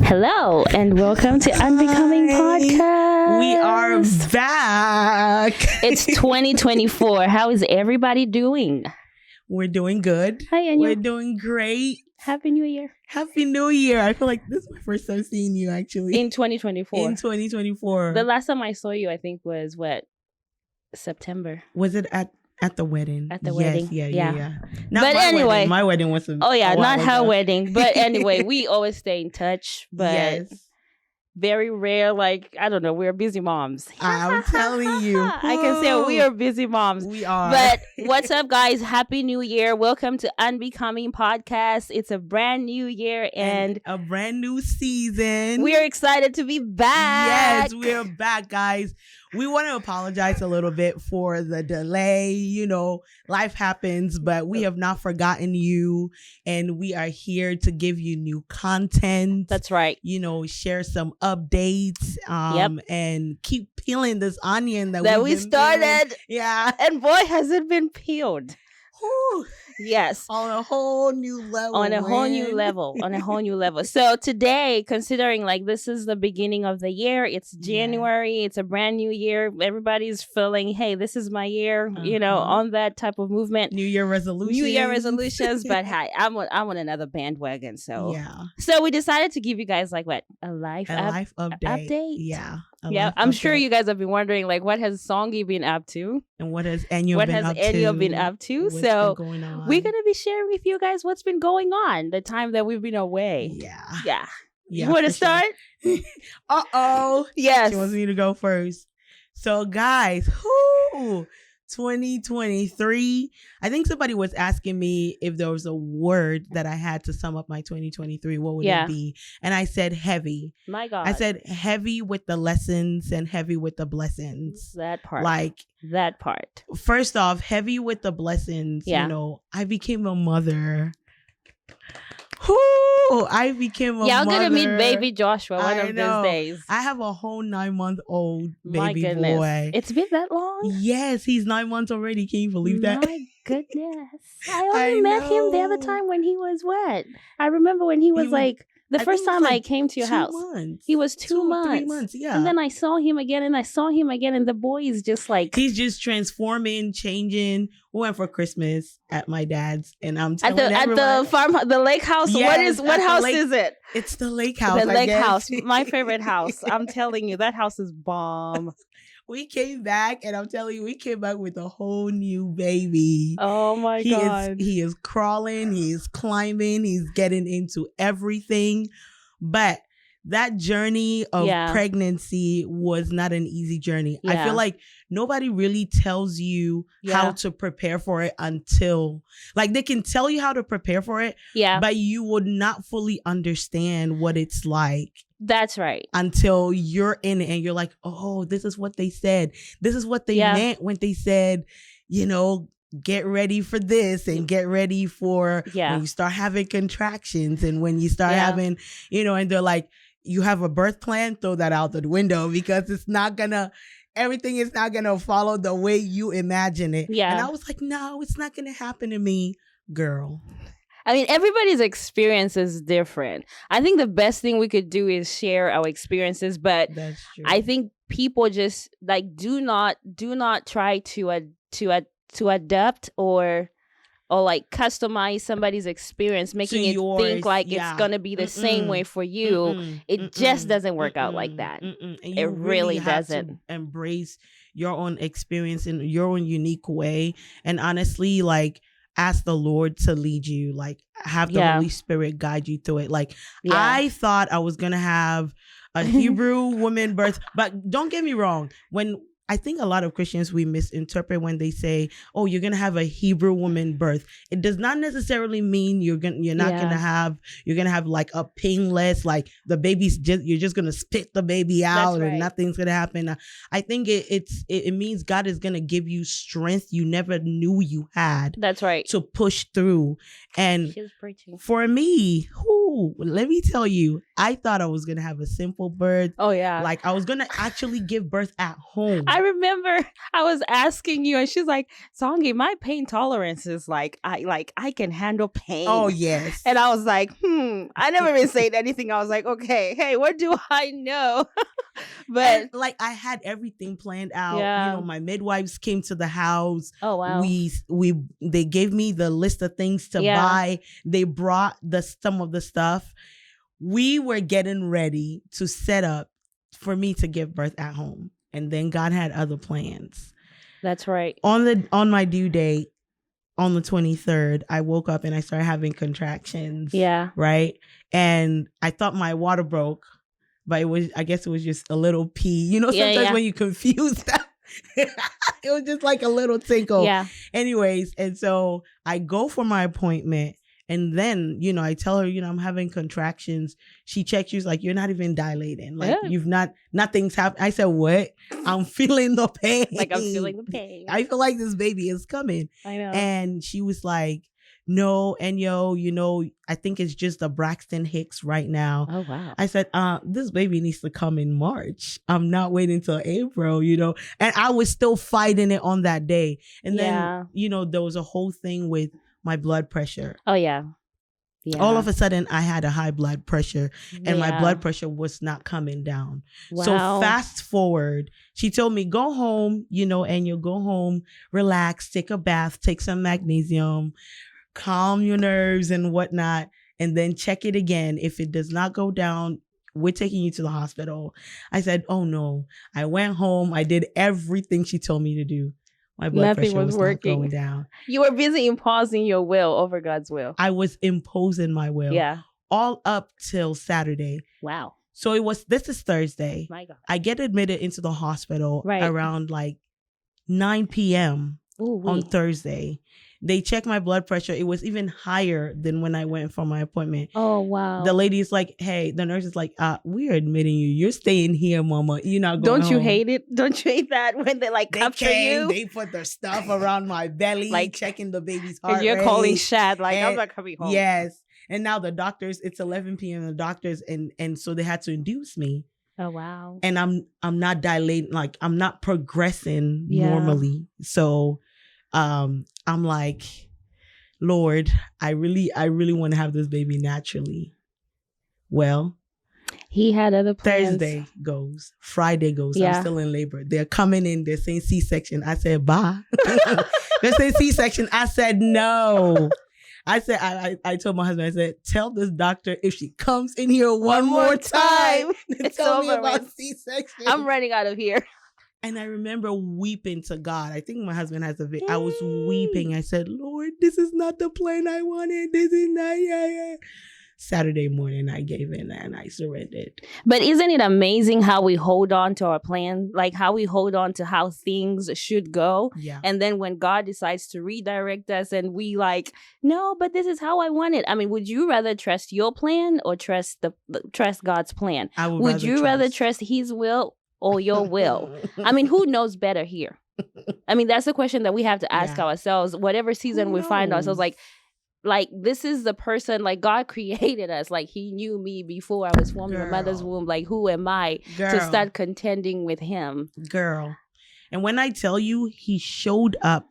Hello and welcome to Unbecoming podcast. We are back. It's 2024. How is everybody doing? We're doing good. Hi, Anya. We're doing great. Happy New Year. Happy New Year. I feel like this is my first time seeing you actually. In 2024. In 2024. The last time I saw you, I think, was what? September. Was it at the wedding? At the wedding. Yeah. Not But my anyway. Wedding. My wedding was Oh, yeah. Not her wedding. But anyway, we always stay in touch. But yes. very rare. Like, I don't know. We're busy moms. I'm telling you. I can say we are busy moms. We are. But what's up, guys? Happy New Year. Welcome to Unbecoming podcast. It's a brand new year and a brand new season. we are excited to be back. Yes, we're back, guys. We want to apologize a little bit for the delay. You know, life happens, but we have not forgotten you. And we are here to give you new content. That's right. You know, share some updates and keep peeling this onion that we started. Peeling. Yeah. And boy, has it been peeled. Whew. Yes. On a whole new level. On a whole new level. So today, considering like this is the beginning of the year, it's January, it's a brand new year. Everybody's feeling, hey, this is my year, you know, on that type of movement. New Year resolutions. But hi, I'm on another bandwagon. So yeah. So we decided to give you guys like what? A life update. Yeah. Yeah, I'm sure you guys have been wondering, like, what has Songy been up to? And what has Enyo been up to? What's so been going on? We're going to be sharing with you guys what's been going on the time that we've been away. Yeah. You want to start? Sure. Uh-oh. Yes. She wants me to go first. So, guys, 2023. I think somebody was asking me if there was a word that I had to sum up my 2023. What would it be? And I said heavy. My God. I said heavy with the lessons and heavy with the blessings. That part. Like that part. First off, heavy with the blessings. Yeah. You know, I became a mother. I became a mother. Y'all gonna meet baby Joshua one of these days. I have a whole 9-month-old My baby goodness. boy. It's been that long? Yes, he's 9 months already. Can you believe that? My goodness. I only met him the other time when he was what? I remember when he was like the first time I came to your house. Months. He was 2 months. 3 months, yeah. And then I saw him again and the boy is just like he's just transforming, changing. We went for Christmas at my dad's, and I'm telling everyone, at the farm, the lake house. Yes, what house is it? It's the lake house. The lake house, my favorite house. I'm telling you, that house is bomb. We came back, and I'm telling you, we came back with a whole new baby. Oh my God. He is crawling, he's climbing, he's getting into everything. But that journey of pregnancy was not an easy journey. I feel like nobody really tells you how to prepare for it until, like, they can tell you how to prepare for it, but you would not fully understand what it's like. That's right. Until you're in it and you're like, oh, this is what they said. This is what they meant when they said, you know, get ready for this and get ready for when you start having contractions and when you start having, you know, and they're like, you have a birth plan, throw that out the window because everything is not going to follow the way you imagine it. Yeah. And I was like, no, it's not going to happen to me, girl. I mean, everybody's experience is different. I think the best thing we could do is share our experiences, but that's true. I think people just like do not try to adapt or like customize somebody's experience, making it think like it's gonna be the same way for you. It just doesn't work out like that. It really doesn't. Embrace your own experience in your own unique way, and honestly, like, ask the Lord to lead you, like have the Holy Spirit guide you through it. Like I thought I was going to have a Hebrew woman birth, but don't get me wrong. I think a lot of Christians, we misinterpret when they say, oh, you're going to have a Hebrew woman birth. It does not necessarily mean you're going to have like a painless, like the baby's you're just going to spit the baby out and nothing's going to happen. I think it means God is going to give you strength you never knew you had. That's right. To push through. And for me, let me tell you, I thought I was going to have a simple birth. Oh, yeah. Like I was going to actually give birth at home. I remember I was asking you and she's like, Songi, my pain tolerance is like I can handle pain. Oh, yes. And I was like, I never even said anything. I was like, okay, hey, what do I know? But and, like I had everything planned out. Yeah. You know, my midwives came to the house. Oh, wow. They gave me the list of things to buy. They brought some of the stuff. We were getting ready to set up for me to give birth at home. And then God had other plans. That's right. On my due date, on the 23rd, I woke up and I started having contractions. Yeah. Right? And I thought my water broke, but I guess it was just a little pee. You know, sometimes when you confuse that, it was just like a little tinkle. Yeah. Anyways, and so I go for my appointment. And then, you know, I tell her, you know, I'm having contractions. She checks, she's like, you're not even dilating. Like, nothing's happened. I said, what? I'm feeling the pain. Like, I'm feeling the pain. I feel like this baby is coming. I know. And she was like, no, Enyo, you know, I think it's just the Braxton Hicks right now. Oh, wow. I said, this baby needs to come in March. I'm not waiting till April, you know. And I was still fighting it on that day. And then, you know, there was a whole thing with my blood pressure. Oh, yeah. Yeah. All of a sudden, I had a high blood pressure and my blood pressure was not coming down. Wow. So fast forward, she told me, go home, you know, and you'll go home, relax, take a bath, take some magnesium, calm your nerves and whatnot, and then check it again. If it does not go down, we're taking you to the hospital. I said, oh no. I went home. I did everything she told me to do. My blood Nothing pressure was working. working. Not going down. You were busy imposing your will over God's will. I was imposing my will. Yeah. All up till Saturday. Wow. So this is Thursday. My God. I get admitted into the hospital around like 9 p.m. on Thursday. They checked my blood pressure. It was even higher than when I went for my appointment. Oh, wow. The lady's like, hey, the nurse is like, we're admitting you. You're staying here, mama. You're not going Don't you home. hate it? Don't you hate that when they like capture you? They put their stuff around my belly, like checking the baby's heart rate. You're calling Shad, like, I'm not coming home. Yes. And now the doctors, it's 11 p.m. The doctors, and so they had to induce me. Oh, wow. And I'm not dilating, like I'm not progressing normally. So I'm like, Lord, I really want to have this baby naturally. Well, he had other plans. Thursday goes, Friday goes. I'm still in labor. They're coming in. They're saying C-section. I said, bye. They're saying C-section. I said, no. I said, I told my husband, I said, tell this doctor if she comes in here one more time to tell me about C-section. I'm running out of here. And I remember weeping to God. I think my husband has a video. I was weeping. I said, Lord, this is not the plan I wanted. This is not. Saturday morning, I gave in and I surrendered. But isn't it amazing how we hold on to our plan? Like how we hold on to how things should go. Yeah. And then when God decides to redirect us and we like, no, but this is how I want it. I mean, would you rather trust your plan or trust God's plan? Would you rather trust his will or your will? I mean, who knows better here? I mean, that's the question that we have to ask ourselves. Whatever season we find ourselves, like this is the person, like God created us. Like he knew me before I was formed in my mother's womb. Like who am I to start contending with him? Girl. And when I tell you, he showed up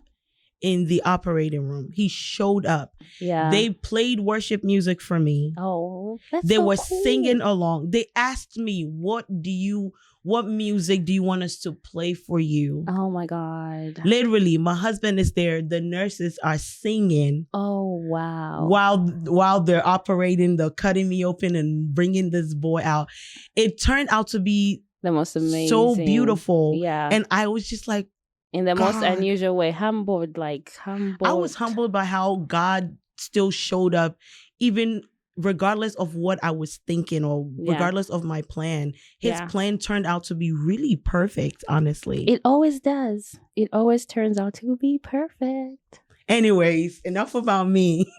in the operating room. He showed up. Yeah. They played worship music for me. Oh, that's They so were cool. singing along. They asked me, what music do you want us to play for you? Oh my God. Literally, my husband is there. The nurses are singing. Oh, wow. While they're operating, they're cutting me open and bringing this boy out. It turned out to be the most amazing. So beautiful. Yeah. And I was just like, in the most unusual way, humbled. I was humbled by how God still showed up, even regardless of what I was thinking or regardless of my plan. His plan turned out to be really perfect, honestly. It always does. It always turns out to be perfect. Anyways, enough about me.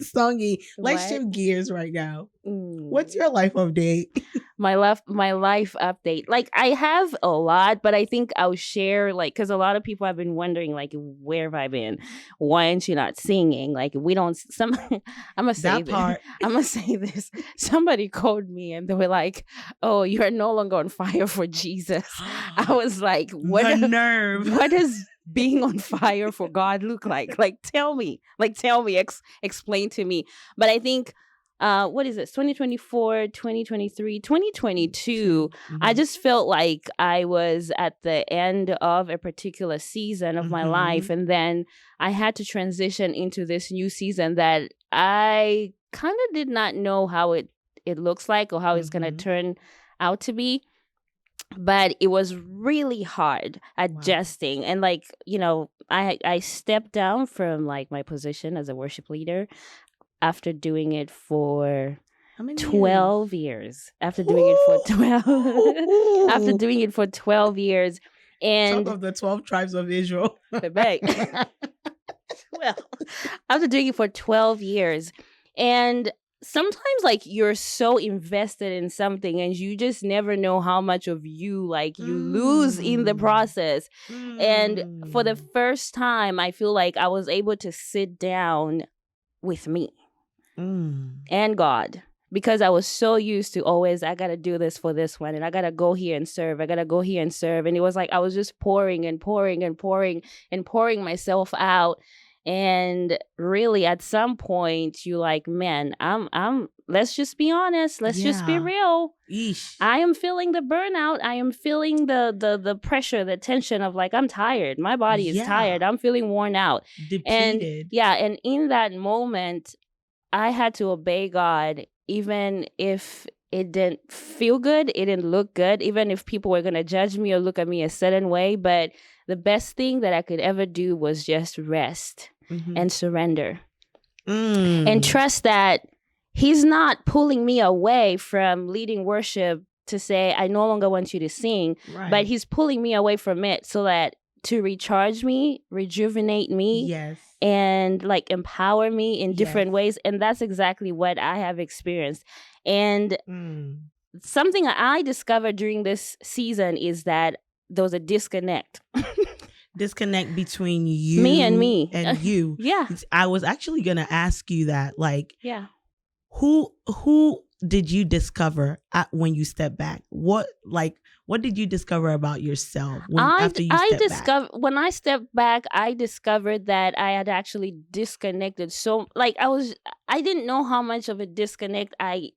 Songi, let's shift gears right now. What's your life update? my life update. Like, I have a lot, but I think I'll share, like, because a lot of people have been wondering, like, where have I been? Why aren't you not singing? Like, we don't. I'm gonna say that part. I'm gonna say this. Somebody called me and they were like, "Oh, you are no longer on fire for Jesus." I was like, "What? The nerve! What does being on fire for God look like? Like, tell me. Explain to me." But I think, what is it? 2024, 2023, 2022. I just felt like I was at the end of a particular season of my life. And then I had to transition into this new season that I kind of did not know how it looks like or how it's going to turn out to be. But it was really hard adjusting. Wow. And like, I stepped down from like my position as a worship leader after doing it for 12 years. After doing it for 12 after doing it for 12 years. And talk of the 12 tribes of Israel. Well, after doing it for 12 years. And sometimes like you're so invested in something and you just never know how much of you like you lose in the process. And for the first time, I feel like I was able to sit down with me and God, because I was so used to always, I got to do this for this one, and I got to go here and serve. I got to go here and serve. And it was like I was just pouring and pouring and pouring and pouring myself out. And really, at some point, you like, man, I'm. Let's just be honest. Let's just be real. Eesh. I am feeling the burnout. I am feeling the pressure, the tension of like, I'm tired. My body is tired. I'm feeling worn out, depleted. And in that moment, I had to obey God, even if it didn't feel good, it didn't look good, even if people were going to judge me or look at me a certain way. But the best thing that I could ever do was just rest and surrender and trust that He's not pulling me away from leading worship to say, I no longer want you to sing, but He's pulling me away from it so that to recharge me, rejuvenate me, and like empower me in different ways. And that's exactly what I have experienced. And something I discovered during this season is that there was a disconnect. Disconnect between you, me and me, and you. I was actually gonna ask you that, like, who did you discover when you stepped back? What did you discover about yourself after you stepped back? When I stepped back, I discovered that I had actually disconnected. So like I didn't know how much of a disconnect I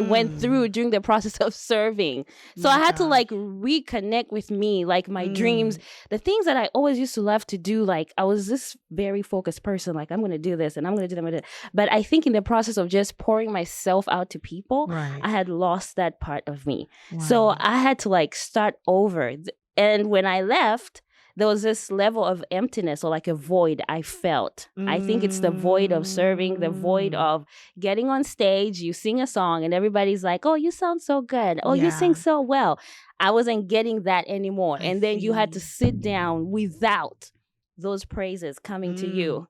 went through during the process of serving. So I had to like reconnect with me, like my dreams, the things that I always used to love to do. Like I was this very focused person, like I'm going to do this and I'm going to do that. But I think in the process of just pouring myself out to people, I had lost that part of me. So I had to like start over. And when I left, there was this level of emptiness or like a void I felt. I think it's the void of serving, the void of getting on stage, you sing a song and everybody's like, oh, you sound so good. Oh, you sing so well. I wasn't getting that anymore. And then you had to sit down without those praises coming to you.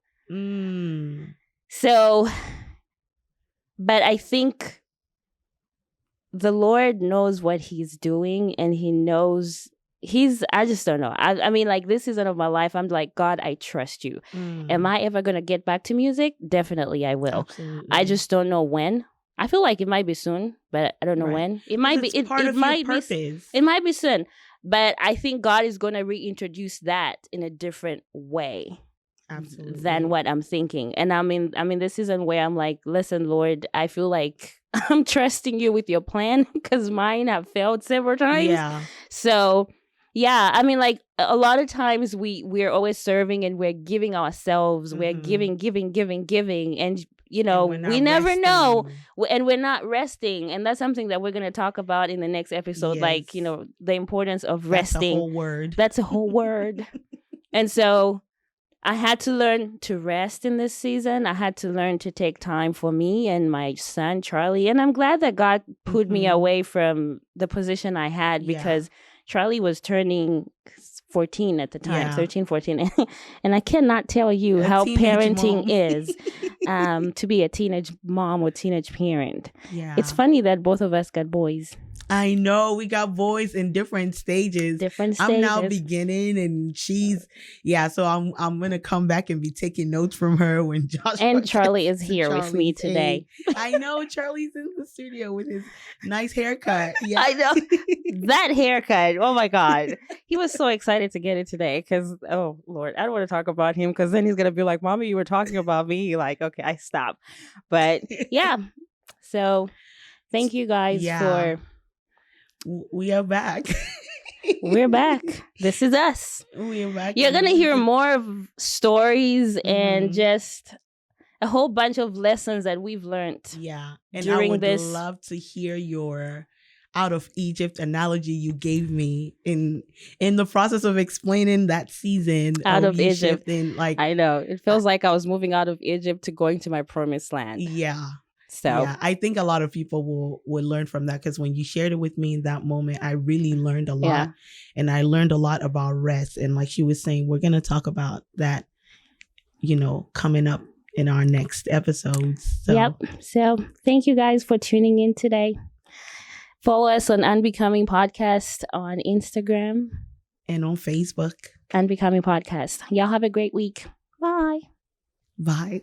So, but I think the Lord knows what He's doing, and He knows I just don't know. I mean, like this season of my life, I'm like, God, I trust you. Am I ever going to get back to music? Definitely I will. Absolutely. I just don't know when. I feel like it might be soon, but I don't know when. It might be. It might be. It might be soon. But I think God is going to reintroduce that in a different way. Absolutely. Than what I'm thinking. And I'm in this season where I'm like, listen, Lord, I feel like I'm trusting you with your plan because mine have failed several times. Yeah. So yeah, I mean, like a lot of times we're always serving and we're giving ourselves, we're giving, and we never know, and we're not resting, and that's something that we're going to talk about in the next episode. Like the importance of resting. That's a whole word. And so I had to learn to rest in this season. I had to learn to take time for me and my son Charlie, and I'm glad that God pulled me away from the position I had because Charlie was turning 14 at the time, 13, 14. And I cannot tell you how parenting is to be a teenage mom or teenage parent. Yeah. It's funny that both of us got boys. I know, we got boys in different stages. I'm now beginning, and she's so I'm gonna come back and be taking notes from her when Josh and Charlie is here with me today. I know Charlie's in the studio with his nice haircut. Yeah, I know that haircut. Oh my God, he was so excited to get it today because oh Lord, I don't want to talk about him because then he's gonna be like, "Mommy, you were talking about me." Like, okay, I stopped. But yeah, so thank you guys for. We are back. We're back. This is us. We're back. You're going to hear more of stories and just a whole bunch of lessons that we've learned. Yeah. And I would love to hear your out of Egypt analogy you gave me in the process of explaining that season. Out of Egypt. I know. It feels like I was moving out of Egypt to going to my promised land. Yeah. So I think a lot of people will learn from that because when you shared it with me in that moment, I really learned a lot. And I learned a lot about rest. And like she was saying, we're going to talk about that, coming up in our next episodes. So. Yep. So thank you guys for tuning in today. Follow us on Unbecoming Podcast on Instagram. And on Facebook. Unbecoming Podcast. Y'all have a great week. Bye. Bye.